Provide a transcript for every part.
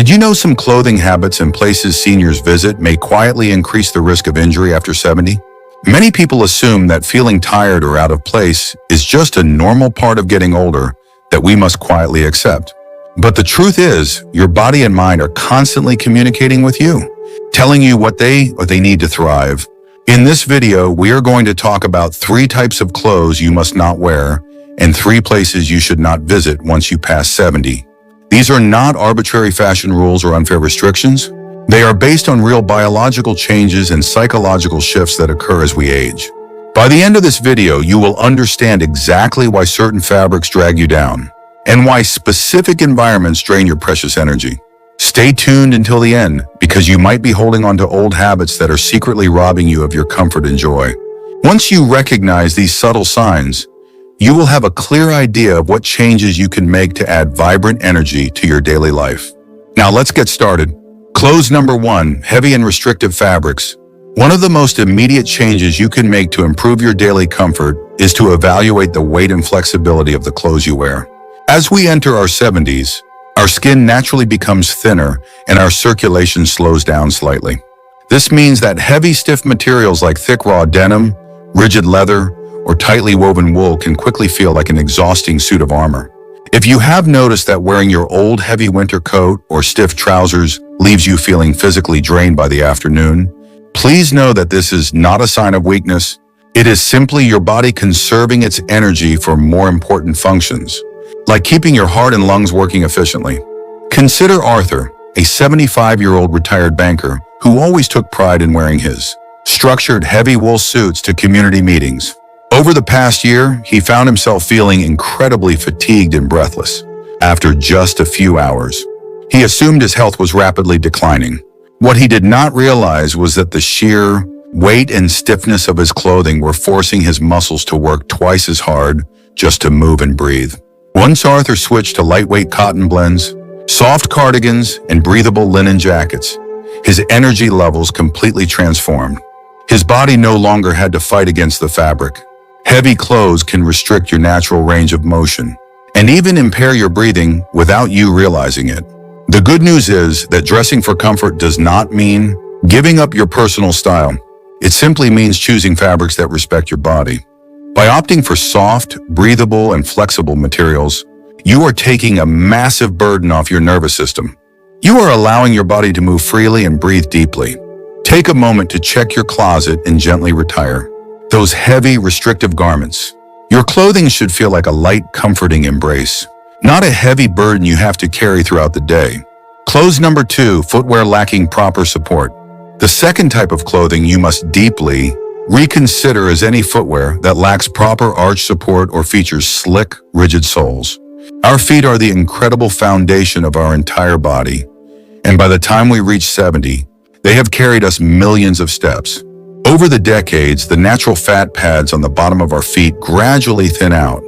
Did you know some clothing habits and places seniors visit may quietly increase the risk of injury after 70? Many people assume that feeling tired or out of place is just a normal part of getting older that we must quietly accept. But the truth is, your body and mind are constantly communicating with you, telling you what they need to thrive. In this video, we are going to talk about 3 types of clothes you must not wear and 3 places you should not visit once you pass 70. These are not arbitrary fashion rules or unfair restrictions. They are based on real biological changes and psychological shifts that occur as we age. By the end of this video, you will understand exactly why certain fabrics drag you down and why specific environments drain your precious energy. Stay tuned until the end, because you might be holding on to old habits that are secretly robbing you of your comfort and joy. Once you recognize these subtle signs, you will have a clear idea of what changes you can make to add vibrant energy to your daily life. Now let's get started. Clothes number 1, heavy and restrictive fabrics. One of the most immediate changes you can make to improve your daily comfort is to evaluate the weight and flexibility of the clothes you wear. As we enter our 70s, our skin naturally becomes thinner and our circulation slows down slightly. This means that heavy, stiff materials like thick raw denim, rigid leather, or tightly woven wool can quickly feel like an exhausting suit of armor. If you have noticed that wearing your old heavy winter coat or stiff trousers leaves you feeling physically drained by the afternoon, please know that this is not a sign of weakness. It is simply your body conserving its energy for more important functions, like keeping your heart and lungs working efficiently. Consider Arthur, a 75-year-old retired banker who always took pride in wearing his structured heavy wool suits to community meetings. Over the past year, he found himself feeling incredibly fatigued and breathless. After just a few hours, he assumed his health was rapidly declining. What he did not realize was that the sheer weight and stiffness of his clothing were forcing his muscles to work twice as hard just to move and breathe. Once Arthur switched to lightweight cotton blends, soft cardigans, and breathable linen jackets, his energy levels completely transformed. His body no longer had to fight against the fabric. Heavy clothes can restrict your natural range of motion and even impair your breathing without you realizing it. The good news is that dressing for comfort does not mean giving up your personal style. It simply means choosing fabrics that respect your body. By opting for soft, breathable, and flexible materials, you are taking a massive burden off your nervous system. You are allowing your body to move freely and breathe deeply. Take a moment to check your closet and gently retire those heavy, restrictive garments. Your clothing should feel like a light, comforting embrace, not a heavy burden you have to carry throughout the day. Clothes number 2, footwear lacking proper support. The second type of clothing you must deeply reconsider is any footwear that lacks proper arch support or features slick, rigid soles. Our feet are the incredible foundation of our entire body, and by the time we reach 70, they have carried us millions of steps. Over the decades, the natural fat pads on the bottom of our feet gradually thin out,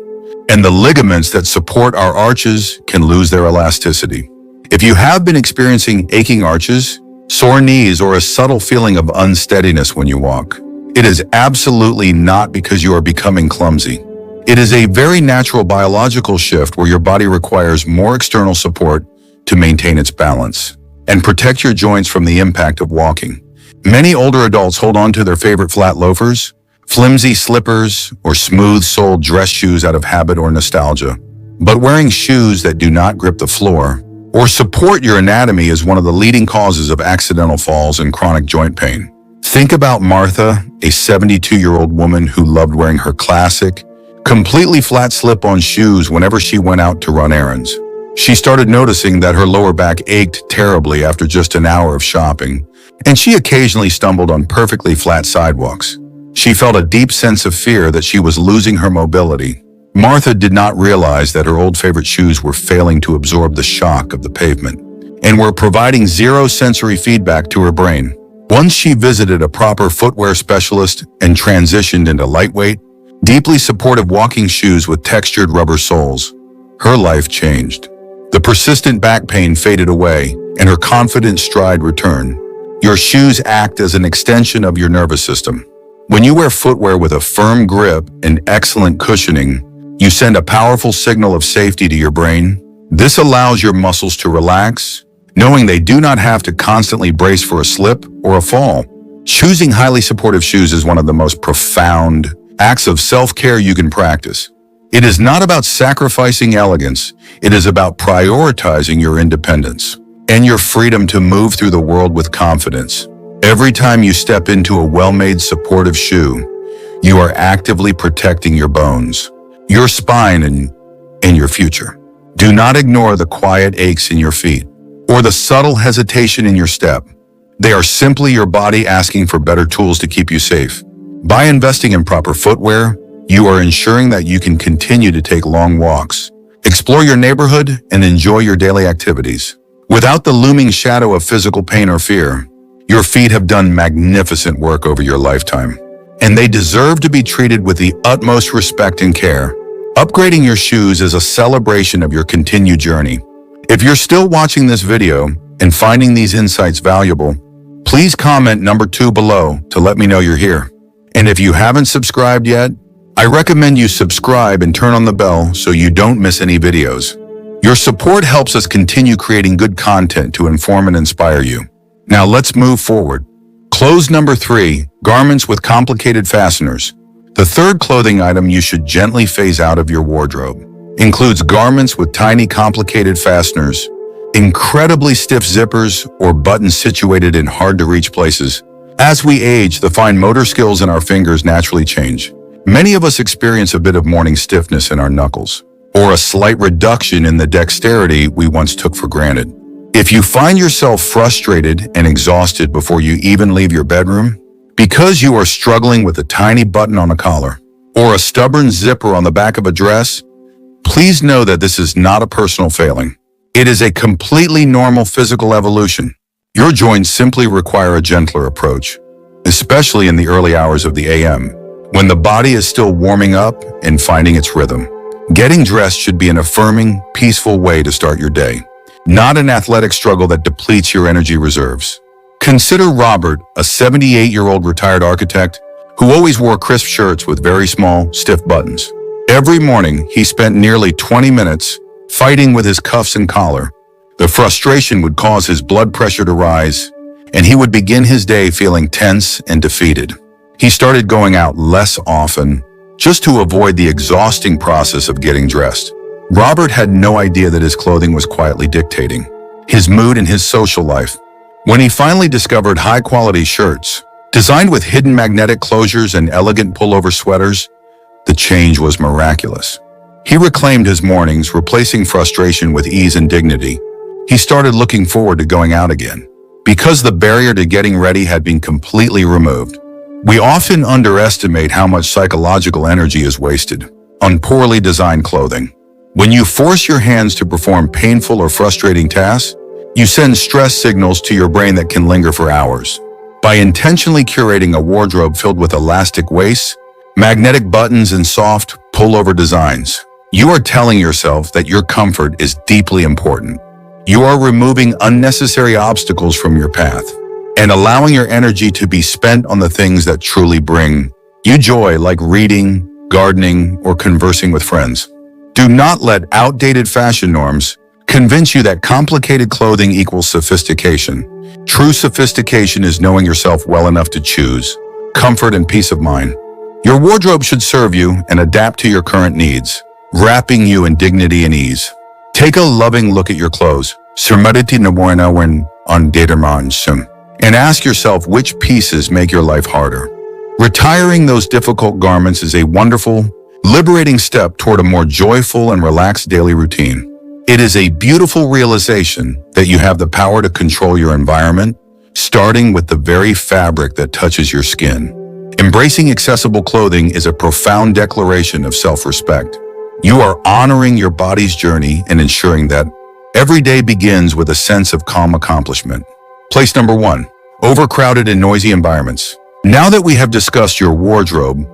and the ligaments that support our arches can lose their elasticity. If you have been experiencing aching arches, sore knees, or a subtle feeling of unsteadiness when you walk, it is absolutely not because you are becoming clumsy. It is a very natural biological shift where your body requires more external support to maintain its balance and protect your joints from the impact of walking. Many older adults hold on to their favorite flat loafers, flimsy slippers, or smooth-soled dress shoes out of habit or nostalgia. But wearing shoes that do not grip the floor or support your anatomy is one of the leading causes of accidental falls and chronic joint pain. Think about Martha, a 72-year-old woman who loved wearing her classic, completely flat slip-on shoes whenever she went out to run errands. She started noticing that her lower back ached terribly after just an hour of shopping, and she occasionally stumbled on perfectly flat sidewalks. She felt a deep sense of fear that she was losing her mobility. Martha did not realize that her old favorite shoes were failing to absorb the shock of the pavement and were providing zero sensory feedback to her brain. Once she visited a proper footwear specialist and transitioned into lightweight, deeply supportive walking shoes with textured rubber soles, her life changed. The persistent back pain faded away, and her confident stride returned. Your shoes act as an extension of your nervous system. When you wear footwear with a firm grip and excellent cushioning, you send a powerful signal of safety to your brain. This allows your muscles to relax, knowing they do not have to constantly brace for a slip or a fall. Choosing highly supportive shoes is one of the most profound acts of self-care you can practice. It is not about sacrificing elegance. It is about prioritizing your independence and your freedom to move through the world with confidence. Every time you step into a well-made supportive shoe, you are actively protecting your bones, your spine, and your future. Do not ignore the quiet aches in your feet or the subtle hesitation in your step. They are simply your body asking for better tools to keep you safe. By investing in proper footwear, you are ensuring that you can continue to take long walks, explore your neighborhood, and enjoy your daily activities. Without the looming shadow of physical pain or fear, your feet have done magnificent work over your lifetime, and they deserve to be treated with the utmost respect and care. Upgrading your shoes is a celebration of your continued journey. If you're still watching this video and finding these insights valuable, please comment number 2 below to let me know you're here. And if you haven't subscribed yet, I recommend you subscribe and turn on the bell so you don't miss any videos. Your support helps us continue creating good content to inform and inspire you. Now let's move forward. Clothes number 3, garments with complicated fasteners. The third clothing item you should gently phase out of your wardrobe includes garments with tiny complicated fasteners, incredibly stiff zippers, or buttons situated in hard-to-reach places. As we age, the fine motor skills in our fingers naturally change. Many of us experience a bit of morning stiffness in our knuckles, or a slight reduction in the dexterity we once took for granted. If you find yourself frustrated and exhausted before you even leave your bedroom, because you are struggling with a tiny button on a collar, or a stubborn zipper on the back of a dress, please know that this is not a personal failing. It is a completely normal physical evolution. Your joints simply require a gentler approach, especially in the early hours of the AM, when the body is still warming up and finding its rhythm. Getting dressed should be an affirming, peaceful way to start your day, not an athletic struggle that depletes your energy reserves. Consider Robert, a 78-year-old retired architect who always wore crisp shirts with very small, stiff buttons. Every morning, he spent nearly 20 minutes fighting with his cuffs and collar. The frustration would cause his blood pressure to rise, and he would begin his day feeling tense and defeated. He started going out less often, just to avoid the exhausting process of getting dressed. Robert had no idea that his clothing was quietly dictating his mood and his social life. When he finally discovered high-quality shirts, designed with hidden magnetic closures and elegant pullover sweaters, the change was miraculous. He reclaimed his mornings, replacing frustration with ease and dignity. He started looking forward to going out again, because the barrier to getting ready had been completely removed. We often underestimate how much psychological energy is wasted on poorly designed clothing. When you force your hands to perform painful or frustrating tasks, you send stress signals to your brain that can linger for hours. By intentionally curating a wardrobe filled with elastic waists, magnetic buttons, and soft, pullover designs, you are telling yourself that your comfort is deeply important. You are removing unnecessary obstacles from your path and allowing your energy to be spent on the things that truly bring you joy, like reading, gardening, or conversing with friends. Do not let outdated fashion norms convince you that complicated clothing equals sophistication. True sophistication is knowing yourself well enough to choose comfort and peace of mind. Your wardrobe should serve you and adapt to your current needs, wrapping you in dignity and ease. Take a loving look at your clothes, and ask yourself which pieces make your life harder. Retiring those difficult garments is a wonderful, liberating step toward a more joyful and relaxed daily routine. It is a beautiful realization that you have the power to control your environment, starting with the very fabric that touches your skin. Embracing accessible clothing is a profound declaration of self-respect. You are honoring your body's journey and ensuring that every day begins with a sense of calm accomplishment. Place number 1, overcrowded and noisy environments. Now that we have discussed your wardrobe,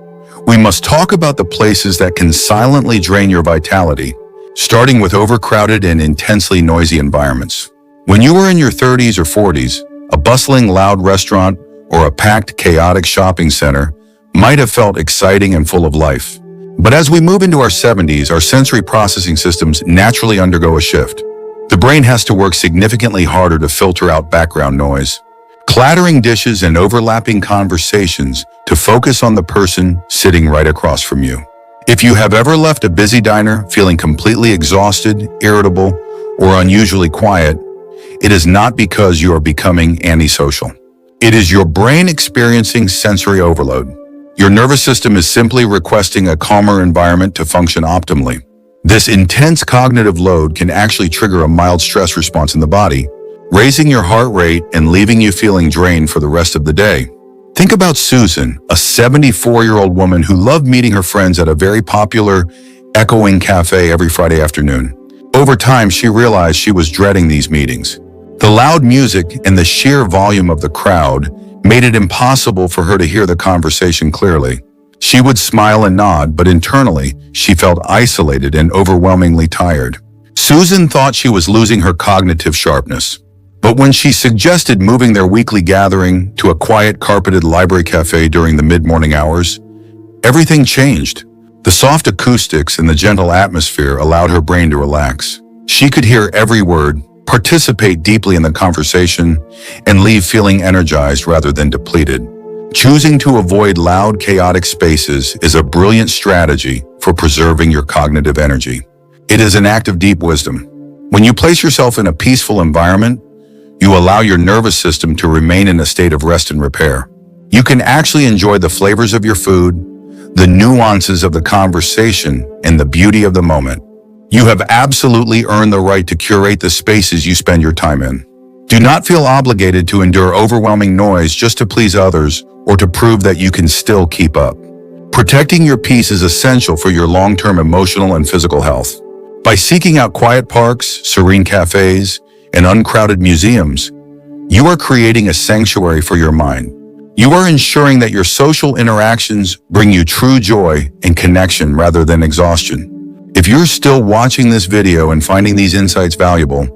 we must talk about the places that can silently drain your vitality, starting with overcrowded and intensely noisy environments. When you were in your 30s or 40s, a bustling, loud restaurant or a packed, chaotic shopping center might have felt exciting and full of life. But as we move into our 70s, our sensory processing systems naturally undergo a shift. The brain has to work significantly harder to filter out background noise, clattering dishes and overlapping conversations to focus on the person sitting right across from you. If you have ever left a busy diner feeling completely exhausted, irritable, or unusually quiet, it is not because you are becoming antisocial. It is your brain experiencing sensory overload. Your nervous system is simply requesting a calmer environment to function optimally. This intense cognitive load can actually trigger a mild stress response in the body, raising your heart rate and leaving you feeling drained for the rest of the day. Think about Susan, a 74-year-old woman who loved meeting her friends at a very popular, echoing cafe every Friday afternoon. Over time, she realized she was dreading these meetings. The loud music and the sheer volume of the crowd made it impossible for her to hear the conversation clearly. She would smile and nod, but internally, she felt isolated and overwhelmingly tired. Susan thought she was losing her cognitive sharpness. But when she suggested moving their weekly gathering to a quiet carpeted library cafe during the mid-morning hours, everything changed. The soft acoustics and the gentle atmosphere allowed her brain to relax. She could hear every word, participate deeply in the conversation, and leave feeling energized rather than depleted. Choosing to avoid loud, chaotic spaces is a brilliant strategy for preserving your cognitive energy. It is an act of deep wisdom. When you place yourself in a peaceful environment, you allow your nervous system to remain in a state of rest and repair. You can actually enjoy the flavors of your food, the nuances of the conversation, and the beauty of the moment. You have absolutely earned the right to curate the spaces you spend your time in. Do not feel obligated to endure overwhelming noise just to please others or to prove that you can still keep up. Protecting your peace is essential for your long-term emotional and physical health. By seeking out quiet parks, serene cafes, and uncrowded museums, you are creating a sanctuary for your mind. You are ensuring that your social interactions bring you true joy and connection rather than exhaustion. If you're still watching this video and finding these insights valuable,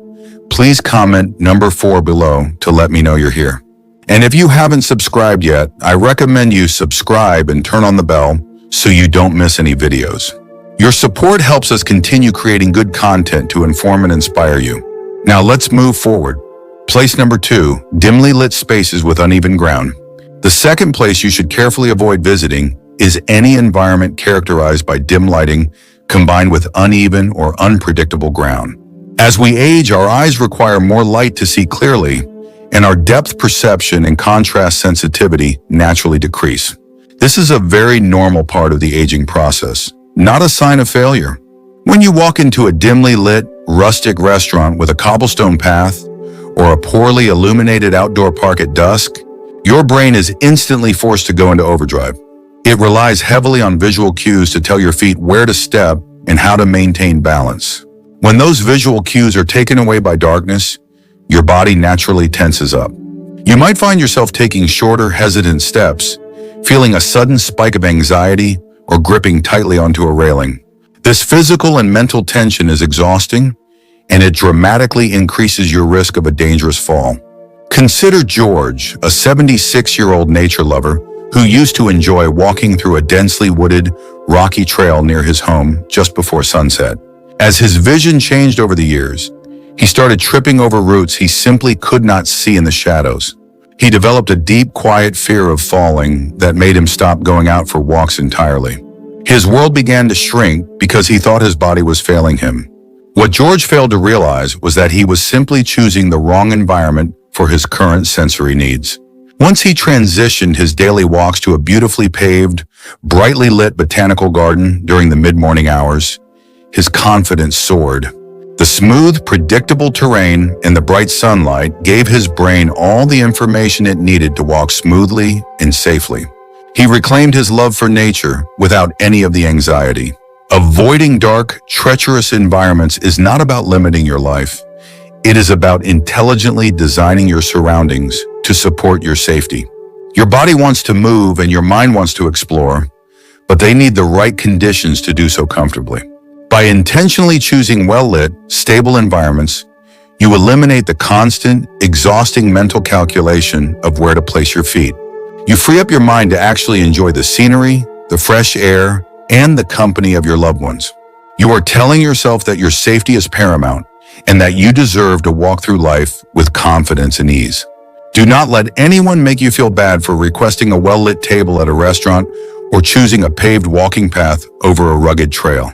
please comment number 4 below to let me know you're here. And if you haven't subscribed yet, I recommend you subscribe and turn on the bell so you don't miss any videos. Your support helps us continue creating good content to inform and inspire you. Now let's move forward. Place number 2, dimly lit spaces with uneven ground. The second place you should carefully avoid visiting is any environment characterized by dim lighting combined with uneven or unpredictable ground. As we age, our eyes require more light to see clearly, and our depth perception and contrast sensitivity naturally decrease. This is a very normal part of the aging process, not a sign of failure. When you walk into a dimly lit, rustic restaurant with a cobblestone path or a poorly illuminated outdoor park at dusk, your brain is instantly forced to go into overdrive. It relies heavily on visual cues to tell your feet where to step and how to maintain balance. When those visual cues are taken away by darkness, your body naturally tenses up. You might find yourself taking shorter, hesitant steps, feeling a sudden spike of anxiety, or gripping tightly onto a railing. This physical and mental tension is exhausting, and it dramatically increases your risk of a dangerous fall. Consider George, a 76-year-old nature lover who used to enjoy walking through a densely wooded, rocky trail near his home just before sunset. As his vision changed over the years, he started tripping over roots he simply could not see in the shadows. He developed a deep, quiet fear of falling that made him stop going out for walks entirely. His world began to shrink because he thought his body was failing him. What George failed to realize was that he was simply choosing the wrong environment for his current sensory needs. Once he transitioned his daily walks to a beautifully paved, brightly lit botanical garden during the mid-morning hours, his confidence soared. The smooth, predictable terrain and the bright sunlight gave his brain all the information it needed to walk smoothly and safely. He reclaimed his love for nature without any of the anxiety. Avoiding dark, treacherous environments is not about limiting your life. It is about intelligently designing your surroundings to support your safety. Your body wants to move and your mind wants to explore, but they need the right conditions to do so comfortably. By intentionally choosing well-lit, stable environments, you eliminate the constant, exhausting mental calculation of where to place your feet. You free up your mind to actually enjoy the scenery, the fresh air, and the company of your loved ones. You are telling yourself that your safety is paramount, and that you deserve to walk through life with confidence and ease. Do not let anyone make you feel bad for requesting a well-lit table at a restaurant or choosing a paved walking path over a rugged trail.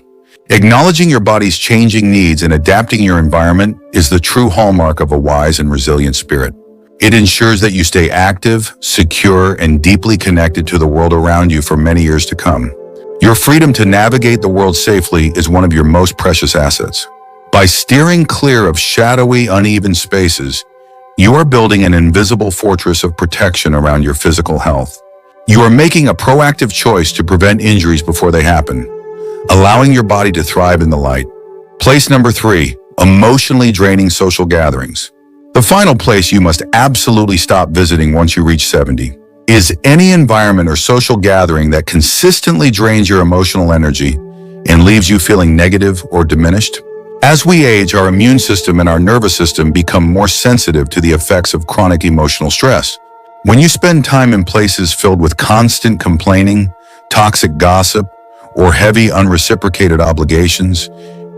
Acknowledging your body's changing needs and adapting your environment is the true hallmark of a wise and resilient spirit. It ensures that you stay active, secure, and deeply connected to the world around you for many years to come. Your freedom to navigate the world safely is one of your most precious assets. By steering clear of shadowy, uneven spaces, you are building an invisible fortress of protection around your physical health. You are making a proactive choice to prevent injuries before they happen, allowing your body to thrive in the light. Place number 3, emotionally draining social gatherings. The final place you must absolutely stop visiting once you reach 70 is any environment or social gathering that consistently drains your emotional energy and leaves you feeling negative or diminished. As we age, our immune system and our nervous system become more sensitive to the effects of chronic emotional stress. When you spend time in places filled with constant complaining, toxic gossip, or heavy unreciprocated obligations,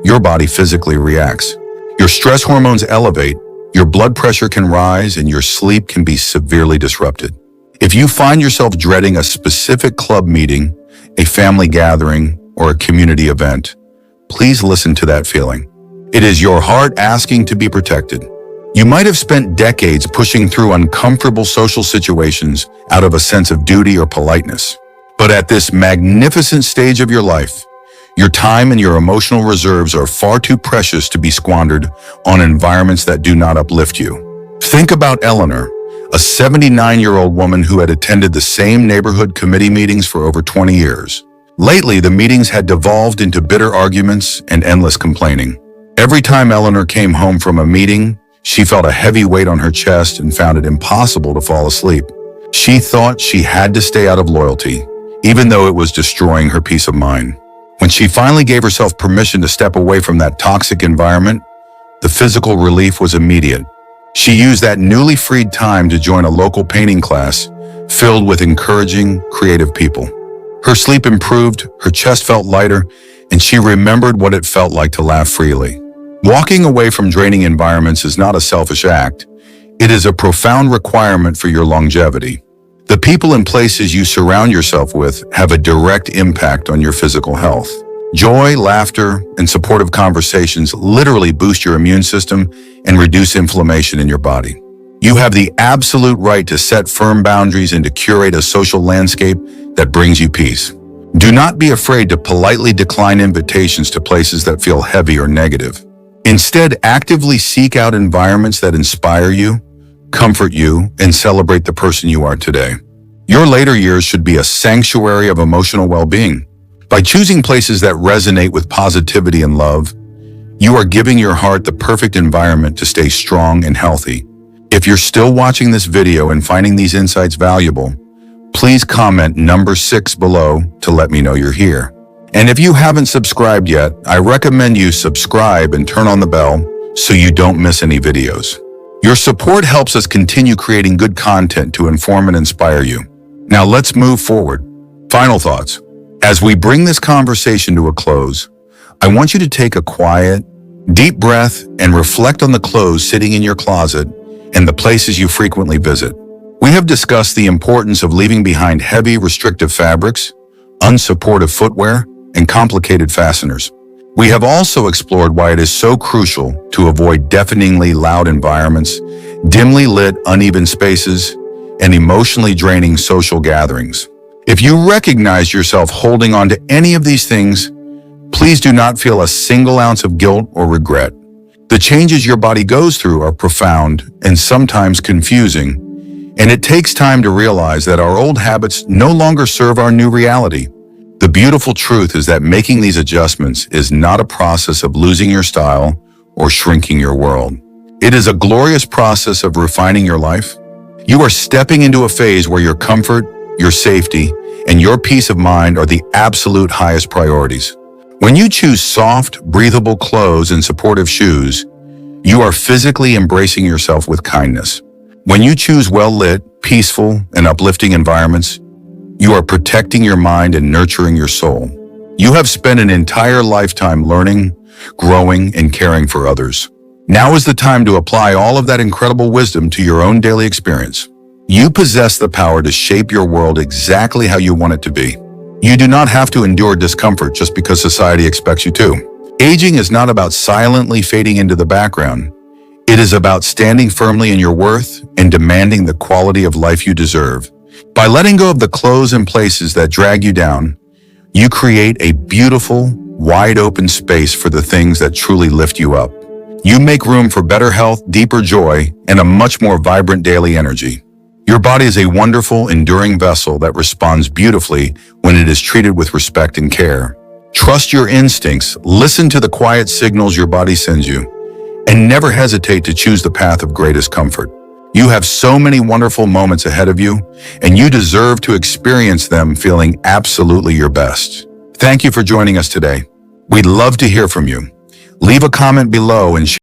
your body physically reacts. Your stress hormones elevate, your blood pressure can rise, and your sleep can be severely disrupted. If you find yourself dreading a specific club meeting, a family gathering, or a community event, please listen to that feeling. It is your heart asking to be protected. You might have spent decades pushing through uncomfortable social situations out of a sense of duty or politeness. But at this magnificent stage of your life, your time and your emotional reserves are far too precious to be squandered on environments that do not uplift you. Think about Eleanor, a 79-year-old woman who had attended the same neighborhood committee meetings for over 20 years. Lately, the meetings had devolved into bitter arguments and endless complaining. Every time Eleanor came home from a meeting, she felt a heavy weight on her chest and found it impossible to fall asleep. She thought she had to stay out of loyalty, even though it was destroying her peace of mind. When she finally gave herself permission to step away from that toxic environment, the physical relief was immediate. She used that newly freed time to join a local painting class filled with encouraging, creative people. Her sleep improved, her chest felt lighter, and she remembered what it felt like to laugh freely. Walking away from draining environments is not a selfish act. It is a profound requirement for your longevity. The people and places you surround yourself with have a direct impact on your physical health. Joy, laughter, and supportive conversations literally boost your immune system and reduce inflammation in your body. You have the absolute right to set firm boundaries and to curate a social landscape that brings you peace. Do not be afraid to politely decline invitations to places that feel heavy or negative. Instead, actively seek out environments that inspire you, comfort you, and celebrate the person you are today. Your later years should be a sanctuary of emotional well-being. By choosing places that resonate with positivity and love, you are giving your heart the perfect environment to stay strong and healthy. If you're still watching this video and finding these insights valuable, please comment number 6 below to let me know you're here. And if you haven't subscribed yet, I recommend you subscribe and turn on the bell so you don't miss any videos. Your support helps us continue creating good content to inform and inspire you. Now let's move forward. Final thoughts. As we bring this conversation to a close, I want you to take a quiet, deep breath and reflect on the clothes sitting in your closet and the places you frequently visit. We have discussed the importance of leaving behind heavy, restrictive fabrics, unsupportive footwear, and complicated fasteners. We have also explored why it is so crucial to avoid deafeningly loud environments, dimly lit, uneven spaces, and emotionally draining social gatherings. If you recognize yourself holding on to any of these things, please do not feel a single ounce of guilt or regret. The changes your body goes through are profound and sometimes confusing, and it takes time to realize that our old habits no longer serve our new reality. The beautiful truth is that making these adjustments is not a process of losing your style or shrinking your world. It is a glorious process of refining your life. You are stepping into a phase where your comfort, your safety, and your peace of mind are the absolute highest priorities. When you choose soft, breathable clothes and supportive shoes, you are physically embracing yourself with kindness. When you choose well-lit, peaceful, and uplifting environments, you are protecting your mind and nurturing your soul. You have spent an entire lifetime learning, growing, and caring for others. Now is the time to apply all of that incredible wisdom to your own daily experience. You possess the power to shape your world exactly how you want it to be. You do not have to endure discomfort just because society expects you to. Aging is not about silently fading into the background. It is about standing firmly in your worth and demanding the quality of life you deserve. By letting go of the clothes and places that drag you down, you create a beautiful, wide open space for the things that truly lift you up. You make room for better health, deeper joy, and a much more vibrant daily energy. Your body is a wonderful, enduring vessel that responds beautifully when it is treated with respect and care. Trust your instincts, listen to the quiet signals your body sends you, and never hesitate to choose the path of greatest comfort. You have so many wonderful moments ahead of you, and you deserve to experience them feeling absolutely your best. Thank you for joining us today. We'd love to hear from you. Leave a comment below and share